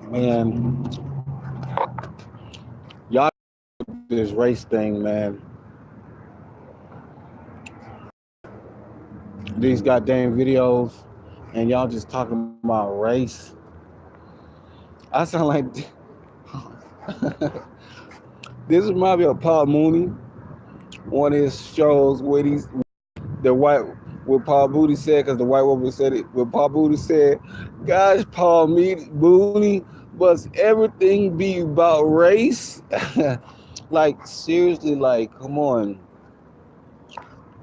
Man, y'all this race thing, man. These goddamn videos, and y'all just talking about race. I sound like this reminds me of Paul Mooney, one of his shows where he's the white what Paul Mooney said, because the white woman said it. What Paul Mooney said, gosh, Mooney, must everything be about race? Like seriously, like come on,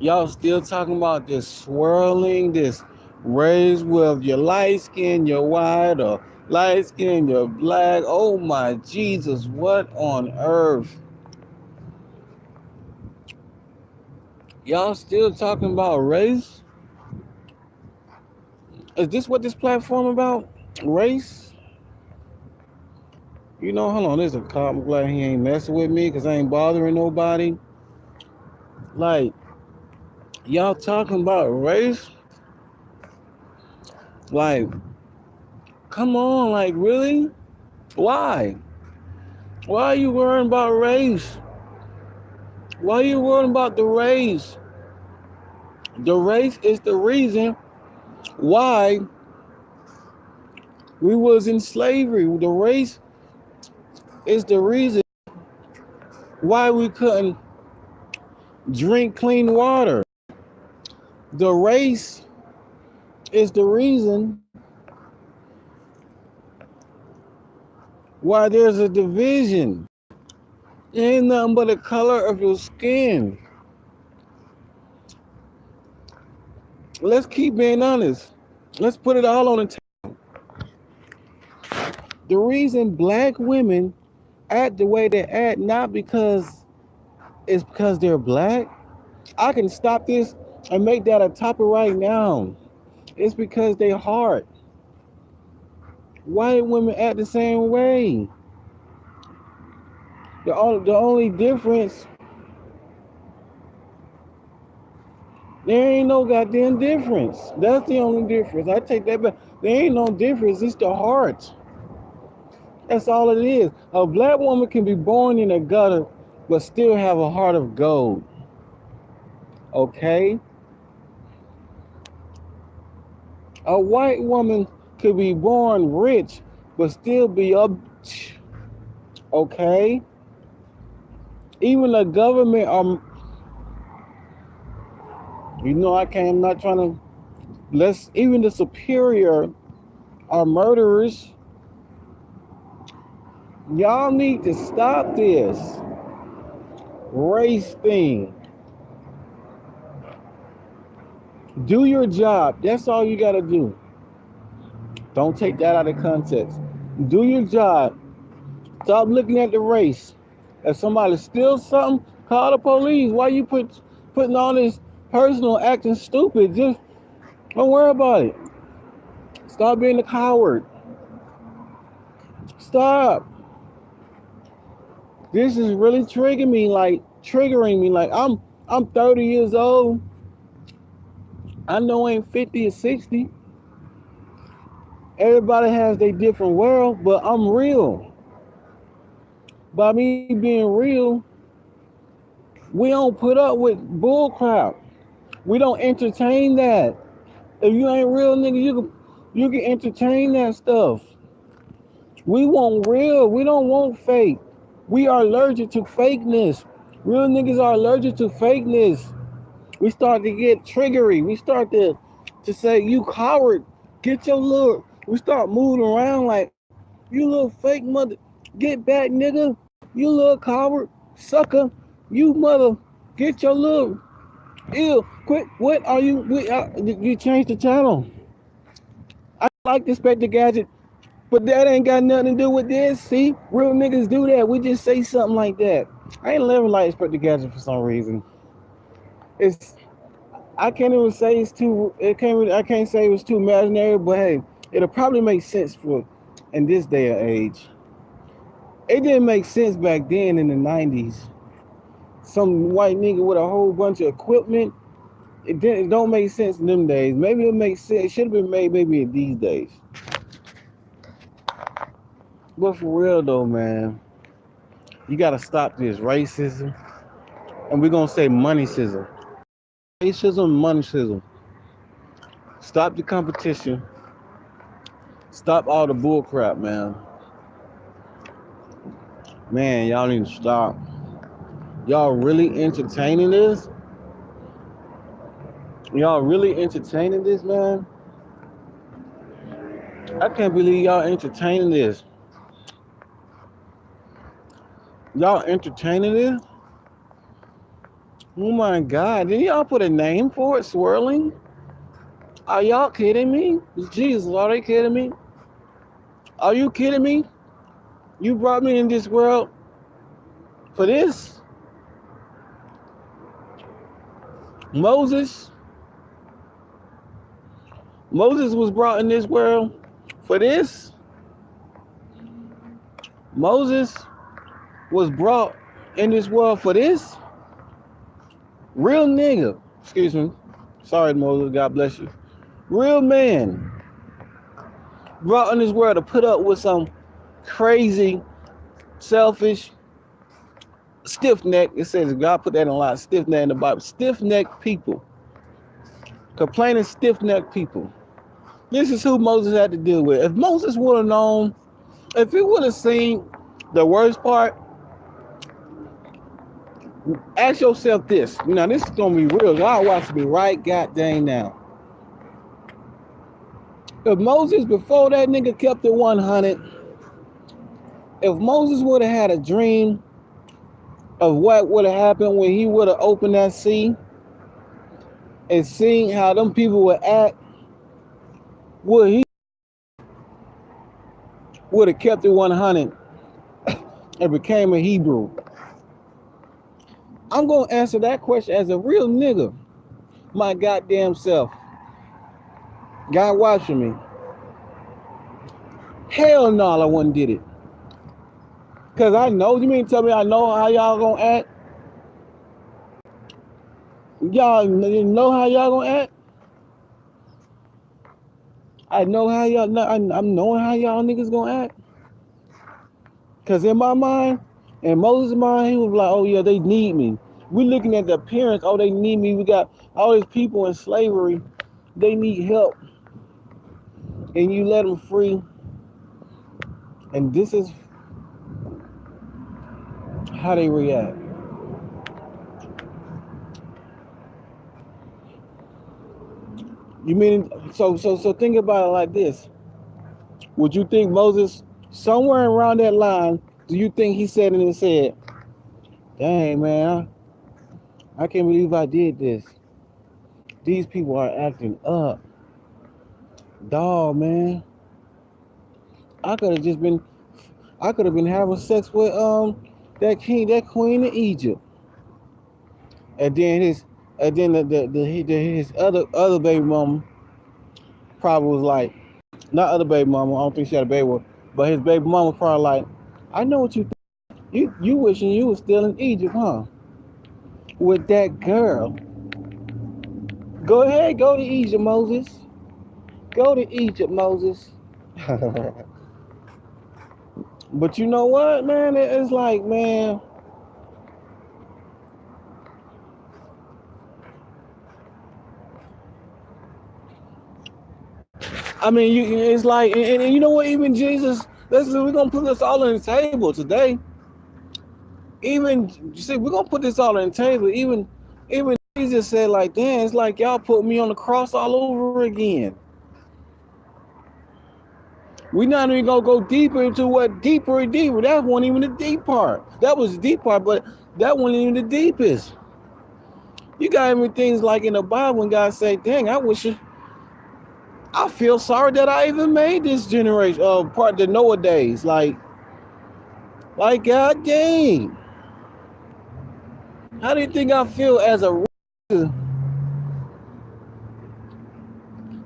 y'all still talking about this swirling, this race with your light skin, your white, or light skin, your black. Oh my Jesus, what on earth? Y'all still talking about race? Is this what this platform about? Race? You know, hold on, there's a cop. I'm glad he ain't messing with me because I ain't bothering nobody. Like, y'all talking about race? Like, come on, like, really? Why? Why are you worrying about race? Why are you worrying about the race? The race is the reason why we was in slavery. The race is the reason why we couldn't drink clean water. The race is the reason why there's a division. It ain't nothing but the color of your skin. Let's keep being honest. Let's put it all on the table. The reason black women act the way they act, not because it's because they're black. I can stop this and make that a topic right now. It's because they hard. White women act the same way. The only difference, there ain't no goddamn difference. That's the only difference. I take that back. There ain't no difference. It's the heart. That's all it is. A black woman can be born in a gutter, but still have a heart of gold. Okay? A white woman could be born rich, but still be up. Okay? Even the government I'm not trying to, even the superior are murderers. Y'all need to stop this race thing. Do your job. That's all you got to do. Don't take that out of context. Do your job. Stop looking at the race. If somebody steals something, call the police. Why you putting all this personal acting stupid? Just don't worry about it. Stop being a coward. Stop. This is really triggering me. Like I'm 30 years old. I know I ain't 50 or 60. Everybody has their different world, but I'm real. By me being real, we don't put up with bull crap. We don't entertain that. If you ain't real, nigga, you can entertain that stuff. We want real. We don't want fake. We are allergic to fakeness. Real niggas are allergic to fakeness. We start to get triggery. We start to say, you coward, get your little. We start moving around like, you little fake mother. Get back, nigga. You little coward, sucker. You mother, get your little. Ew, quit. What are you? You changed the channel. I like the Spectre Gadget, but that ain't got nothing to do with this. See, real niggas do that. We just say something like that. I ain't never like Spectre Gadget for some reason. It's I can't even say it's too. It can't. I can't say it was too imaginary, but hey, it'll probably make sense for in this day or age. It didn't make sense back then in the 90s. Some white nigga with a whole bunch of equipment. It don't make sense in them days. Maybe it makes sense. It should have been made maybe in these days. But for real though, man, you gotta stop this racism, and we're gonna say moneycism. Racism, moneycism. Stop the competition. Stop all the bull crap, man. Man, y'all need to stop. Y'all really entertaining this? Y'all really entertaining this, man? I can't believe y'all entertaining this. Y'all entertaining this? Oh my God. Did y'all put a name for it? Swirling? Are y'all kidding me? Jesus, are they kidding me? Are you kidding me? You brought me in this world for this? Moses? Moses was brought in this world for this? Moses was brought in this world for this? Real nigga. Excuse me. Sorry, Moses. God bless you. Real man. Brought in this world to put up with some crazy, selfish, stiff-necked. It says God put that in a lot. Stiff-necked in the Bible. Stiff-necked people. Complaining stiff-necked people. This is who Moses had to deal with. If Moses would have known, if he would have seen the worst part, ask yourself this. Now, this is going to be real. God watch me right goddamn now. If Moses, before that nigga kept it 100, if Moses would have had a dream of what would have happened when he would have opened that sea and seen how them people would act, would he would have kept it 100 and became a Hebrew? I'm going to answer that question as a real nigga. My goddamn self. God watching me. Hell no, I wouldn't did it. Because I know, you mean to tell me I know how y'all going to act? Y'all know how y'all going to act? I know how y'all, I'm knowing how y'all niggas going to act. Because in my mind, in Moses' mind, he was like, oh yeah, they need me. We looking at the appearance, oh, they need me. We got all these people in slavery. They need help. And you let them free. And this is how they react. You mean, so think about it like this. Would you think Moses, somewhere around that line, do you think he said it and said, dang, man, I can't believe I did this. These people are acting up. Dog, man. I could have been having sex with that queen of Egypt. And then his other baby mama probably was like, not other baby mama, I don't think she had a baby with, but his baby mama probably like, I know what you think. You wishing you was still in Egypt, huh? With that girl. Go ahead, go to Egypt, Moses. Go to Egypt, Moses. But you know what, man? It's like, man, I mean, it's like, and you know what? Even Jesus, we're gonna put this all on the table today. Even see, we're gonna put this all on the table. Even Jesus said, like, damn, it's like y'all put me on the cross all over again. We're not even gonna go deeper into what deeper and deeper. That wasn't even the deep part. That was the deep part, but that wasn't even the deepest. You got even things like in the Bible when God say, dang, I feel sorry that I even made this generation part of the Noah days. Like God dang. How do you think I feel as a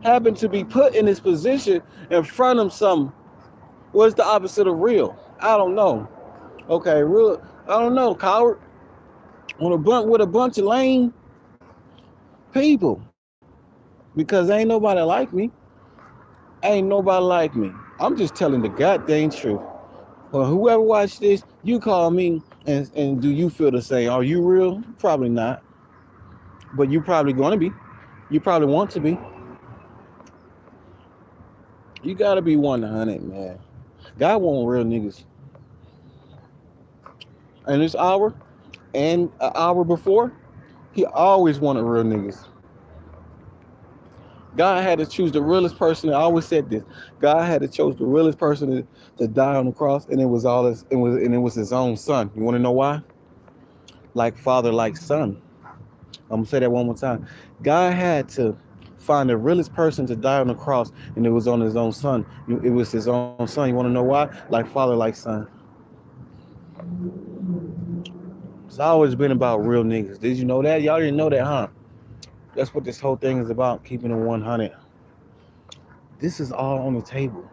happen to be put in this position in front of some, what's the opposite of real? I don't know. Okay, real, I don't know, coward. With a bunch of lame people. Because ain't nobody like me. Ain't nobody like me. I'm just telling the goddamn truth. Well, whoever watched this, you call me and do you feel the same? Are you real? Probably not. But you probably gonna be. You probably want to be. You gotta be 100, man. God want real niggas. And this hour and an hour before, he always wanted real niggas. God had to choose the realest person. I always said this. God had to choose the realest person to die on the cross, and it was his own son. You want to know why? Like father, like son. I'm gonna say that one more time. God had to find the realest person to die on the cross, and it was on his own son. It was his own son. You want to know why? Like father, like son. It's always been about real niggas. Did you know that? Y'all didn't know that, huh? That's what this whole thing is about, keeping it 100. This is all on the table.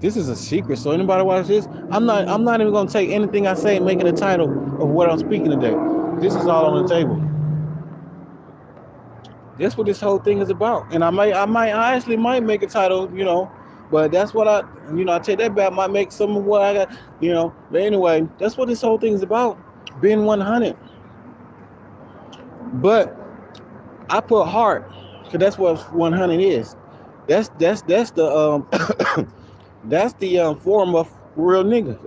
This is a secret. So anybody watch this, I'm not even gonna take anything I say and make it a title of what I'm speaking today. This is all on the table. That's what this whole thing is about. And I actually might make a title, but that's what I take that back. I might make some of what I got, But anyway, that's what this whole thing is about. Being 100. But I put heart, because that's what 100 is. That's the that's the form of real nigga.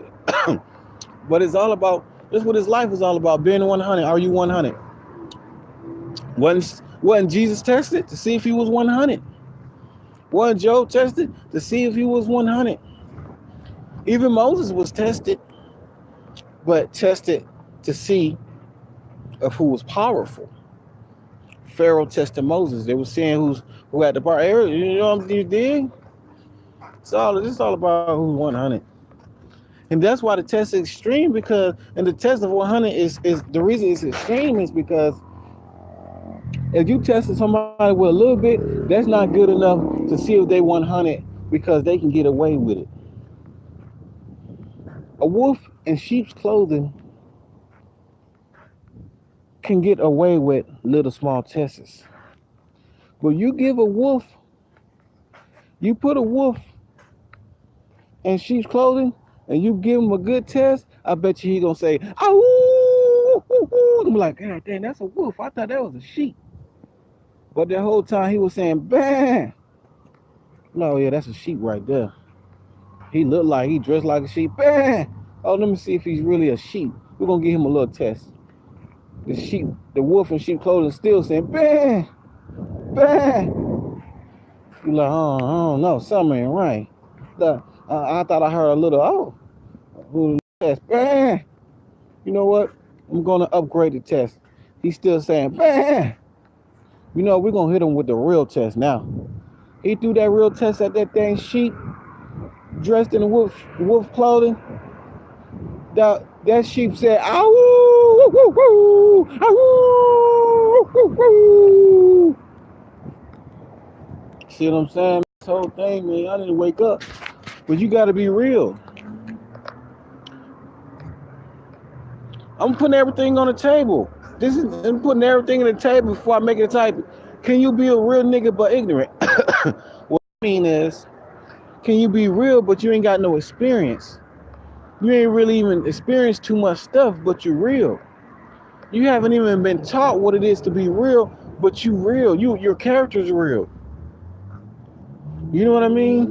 But it's all about, that's what his life is all about, being 100. Are you 100? Wasn't Jesus tested to see if he was 100? Wasn't Job tested to see if he was 100? Even Moses was tested, but tested to see of who was powerful. Pharaoh tested Moses. They were seeing who had the power. You know what you did? It's all about who's 100. And that's why the test is extreme, and the test of 100 is the reason it's extreme is because if you tested somebody with a little bit, that's not good enough to see if they 100 because they can get away with it. A wolf in sheep's clothing can get away with little small tests. But you put a wolf in sheep's clothing and you give him a good test, I bet you he gonna say, "Oh!" I'm like, God damn, that's a wolf. I thought that was a sheep. But the whole time he was saying, "Bam!" No, yeah, that's a sheep right there. He dressed like a sheep. Bam! Oh, let me see if he's really a sheep. We're gonna give him a little test. The wolf in sheep clothing still saying, "Bam! Bam!" You like, oh, I don't know, something ain't right. I thought I heard a little, who test? Bam! You know what? I'm gonna upgrade the test. He's still saying, "Bam!" We're gonna hit him with the real test now. He threw that real test at that thing sheep, dressed in the wolf clothing. That sheep said, "Ow! Woo, woo, woo, ow, woo, woo." See what I'm saying? This whole thing, man, I didn't wake up. But you gotta be real. I'm putting everything on the table. I'm putting everything on the table before I make it a type. Can you be a real nigga but ignorant? What I mean is, can you be real but you ain't got no experience? You ain't really even experienced too much stuff, but you're real. You haven't even been taught what it is to be real, but you real. Your character's real. You know what I mean?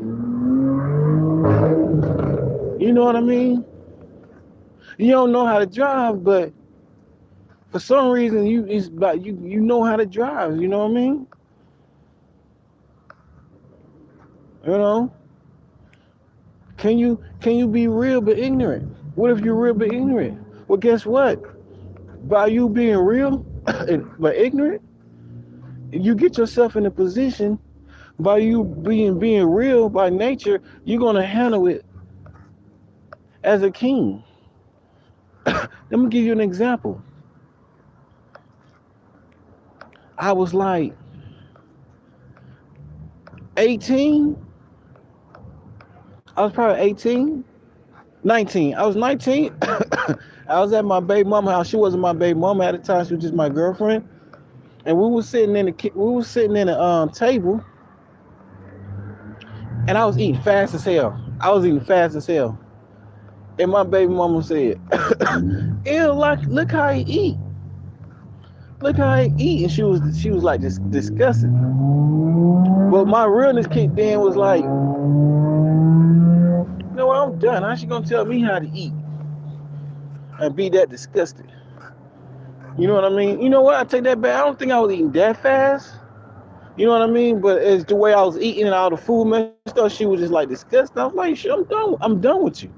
You know what I mean? You don't know how to drive, but for some reason you know how to drive. You know what I mean? You know? Can you be real but ignorant? What if you're real but ignorant? Well, guess what? By you being real but ignorant, you get yourself in a position. By you being real by nature, you're gonna handle it as a king. Let me give you an example. I was like 18. I was probably 18, 19. I was 19. I was at my baby mama house. She wasn't my baby mama at the time. She was just my girlfriend. And we were sitting in the table, and I was eating fast as hell. And my baby mama said, ew, like, look how he eat. Look how he eat. And she was like just disgusted. But my realness kicked in was like, no, I'm done. How she gonna tell me how to eat and be that disgusted? You know what I mean? You know what? I take that back. I don't think I was eating that fast. You know what I mean? But it's the way I was eating and all the food messed up. She was just like disgusted. I was like, shit, I'm done. I'm done with you.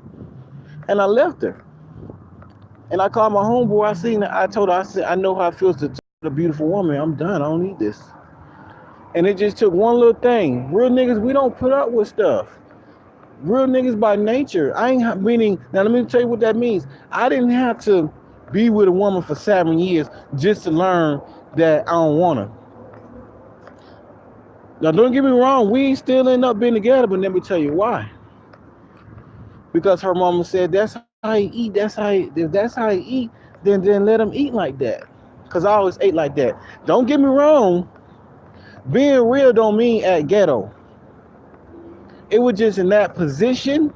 And I left her. And I called my homeboy. I told her, I said, I know how it feels to tell a beautiful woman, I'm done. I don't need this. And it just took one little thing. Real niggas, we don't put up with stuff. Real niggas by nature. I ain't meaning. Now let me tell you what that means. I didn't have to be with a woman for 7 years just to learn that I don't want her. Now don't get me wrong. We still end up being together, but let me tell you why. Because her mama said that's how he eat. If that's how he eat, then let him eat like that. Cause I always ate like that. Don't get me wrong. Being real don't mean at ghetto. It was just in that position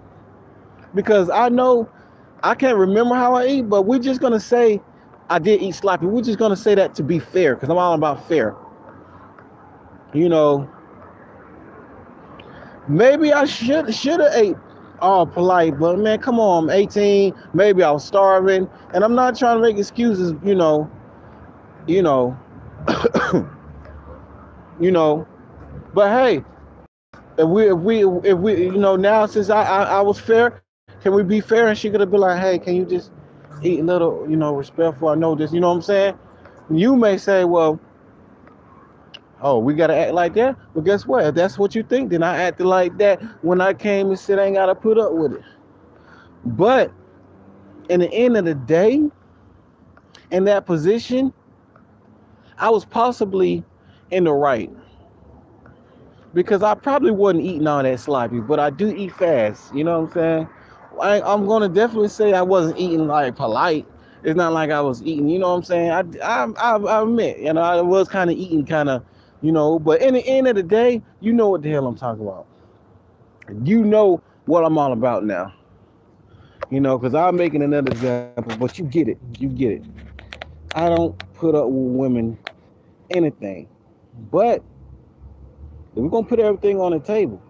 because I know I can't remember how I eat, but we're just gonna say I did eat sloppy. We're just gonna say that to be fair, because I'm all about fair. You know, maybe I should have ate all polite, but man, come on, I'm 18. Maybe I was starving, and I'm not trying to make excuses. You know, you know. But hey, if we, now since I was fair, can we be fair? And she could have been like, hey, can you just eat a little, respectful? I know this. You know what I'm saying? You may say, well, oh, we gotta act like that. Well, guess what? If that's what you think, then I acted like that when I came and said I ain't gotta put up with it. But in the end of the day, in that position, I was possibly in the right because I probably wasn't eating all that sloppy, but I do eat fast. You know what I'm saying? I'm gonna definitely say I wasn't eating like polite. It's not like I was eating. You know what I'm saying? I admit, I was kind of eating, kind of, But in the end of the day, you know what the hell I'm talking about. You know what I'm all about now. Because I'm making another example, but you get it. You get it. I don't put up with women anything, but if we're gonna put everything on the table,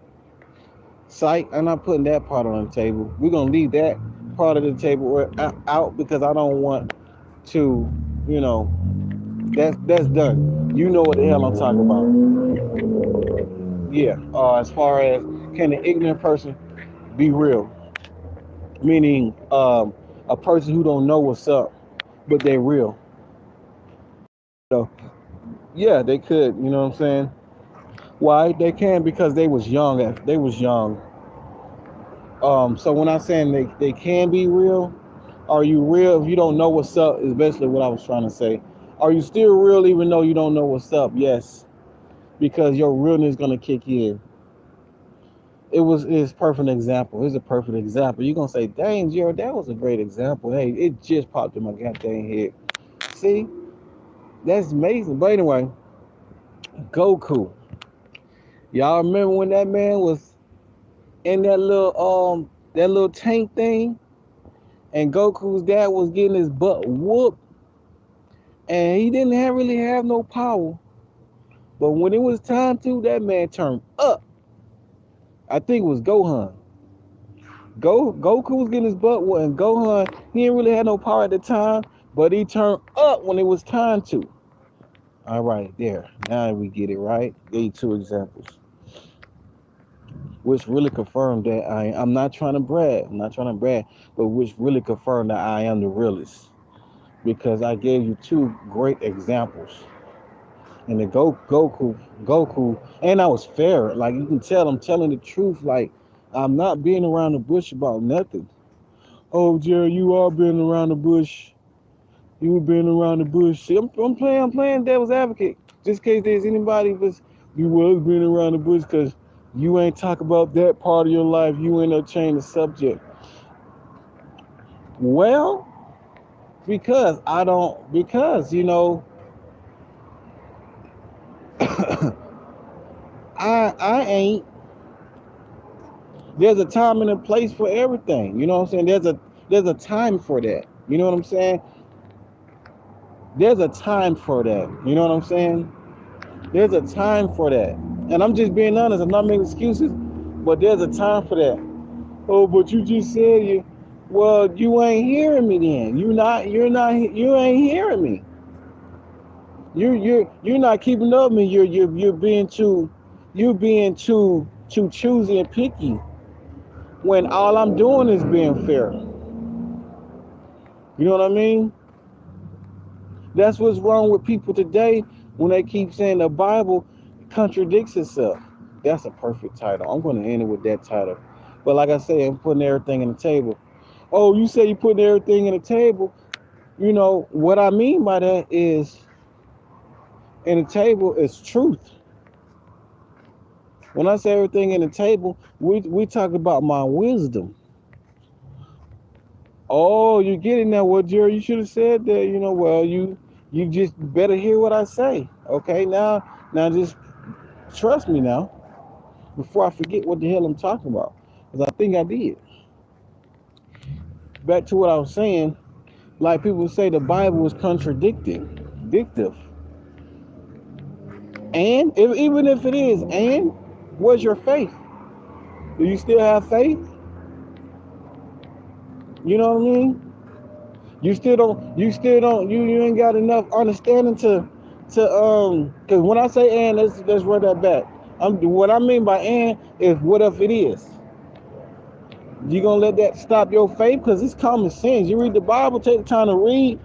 psych, I'm not putting that part on the table. We're gonna leave that part of the table out because I don't want to, you know, that's done. You know what the hell I'm talking about. Yeah. As far as can an ignorant person be real? Meaning a person who don't know what's up, but they're real. So yeah, they could. You know what I'm saying? Why they can? Because they was young. They was young. So when I'm saying they can be real, are you real if you don't know what's up? Is basically what I was trying to say. Are you still real even though you don't know what's up? Yes, because your realness is gonna kick in. It's perfect example. It's a perfect example. You're gonna say, dang, Gerald, that was a great example. Hey, it just popped in my goddamn head. See, that's amazing. But anyway, Goku. Y'all remember when that man was in that little tank thing, and Goku's dad was getting his butt whooped, and he didn't really have no power. But when it was time to, that man turned up. I think it was Gohan. Goku was getting his butt whooped, and Gohan, he didn't really have no power at the time, but he turned up when it was time to. All right, there. Now we get it right. Gave two examples, which really confirmed that I'm not trying to brag. I'm not trying to brag, but which really confirmed that I am the realist because I gave you two great examples. And the Goku, and I was fair. Like you can tell, I'm telling the truth. Like I'm not being around the bush about nothing. Oh, Jerry, you are being around the bush. You were being around the bush. See, I'm playing devil's advocate. Just in case there's anybody that's you was being around the bush because you ain't talk about that part of your life. You ain't no change the subject. Well, because I don't. Because I ain't There's a time and a place for everything. You know what I'm saying? There's a time for that. You know what I'm saying? There's a time for that. You know what I'm saying? There's a time for that. And I'm just being honest. I'm not making excuses, but there's a time for that. Oh, but you just said you. Well, you ain't hearing me then. You ain't hearing me. You're not keeping up with me. You're being too choosy and picky when all I'm doing is being fair. You know what I mean? That's what's wrong with people today when they keep saying the Bible contradicts itself. That's a perfect title. I'm going to end it with that title. But like I said, I'm putting everything in the table. Oh, you say you're putting everything in the table. You know, what I mean by that is in the table is truth. When I say everything in the table, we talk about my wisdom. Oh, you're getting that. Well, Jerry, you should have said that. You know, well, you just better hear what I say. Okay, now just trust me now before I forget what the hell I'm talking about. Because I think I did. Back to what I was saying, like people say the Bible is contradictive. And even if it is, and where's your faith? Do you still have faith? You know what I mean? You ain't got enough understanding because when I say and, let's run that back. What I mean by and is what if it is? You gonna let that stop your faith? Because it's common sense. You read the Bible, take the time to read,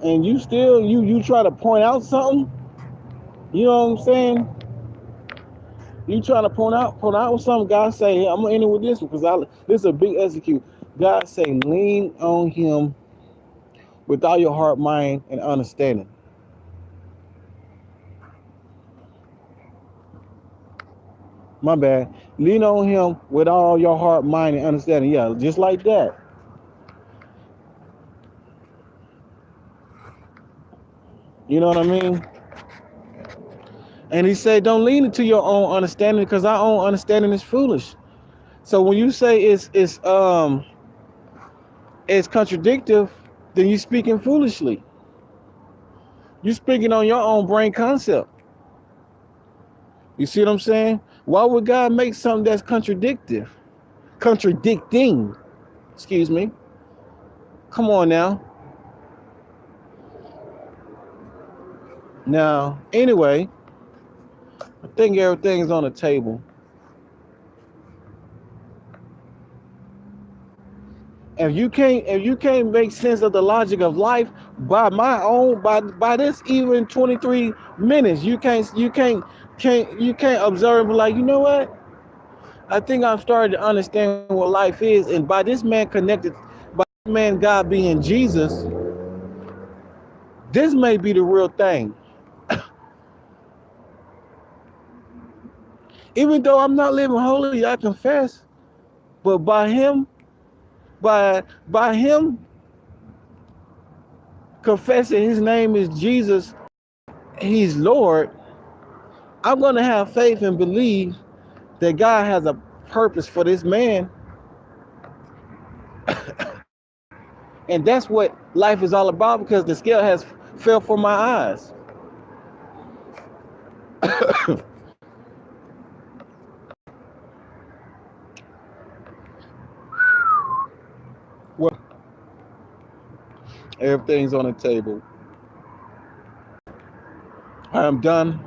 and you still you try to point out something. You know what I'm saying? You trying to point out something. God say, hey, I'm gonna end it with this one because this is a big execute. God say, lean on Him with all your heart, mind, and understanding. My bad. Lean on Him with all your heart, mind, and understanding. Yeah, just like that. You know what I mean? And He said, don't lean into your own understanding because our own understanding is foolish. So when you say it's contradictive, then you're speaking foolishly. You're speaking on your own brain concept. You see what I'm saying? Why would God make something that's contradicting? Excuse me. Come on now. Now, anyway, I think everything's on the table. If you can't make sense of the logic of life by this even 23 minutes, you can't observe like, you know what? I think I've started to understand what life is, and by this man connected, by this man God being Jesus, this may be the real thing. Even though I'm not living holy, I confess, but by him confessing His name is Jesus, He's Lord, I'm gonna have faith and believe that God has a purpose for this man. And that's what life is all about because the scale has fell from my eyes. Well, everything's on the table. I am done.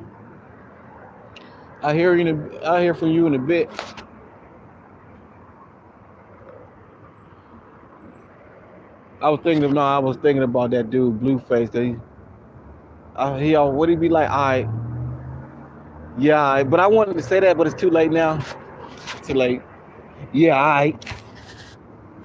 I hear from you in a bit. I was thinking about that dude, Blueface. Would he be like, all right, yeah, all right. But I wanted to say that, but it's too late now. Too late. Yeah, all right.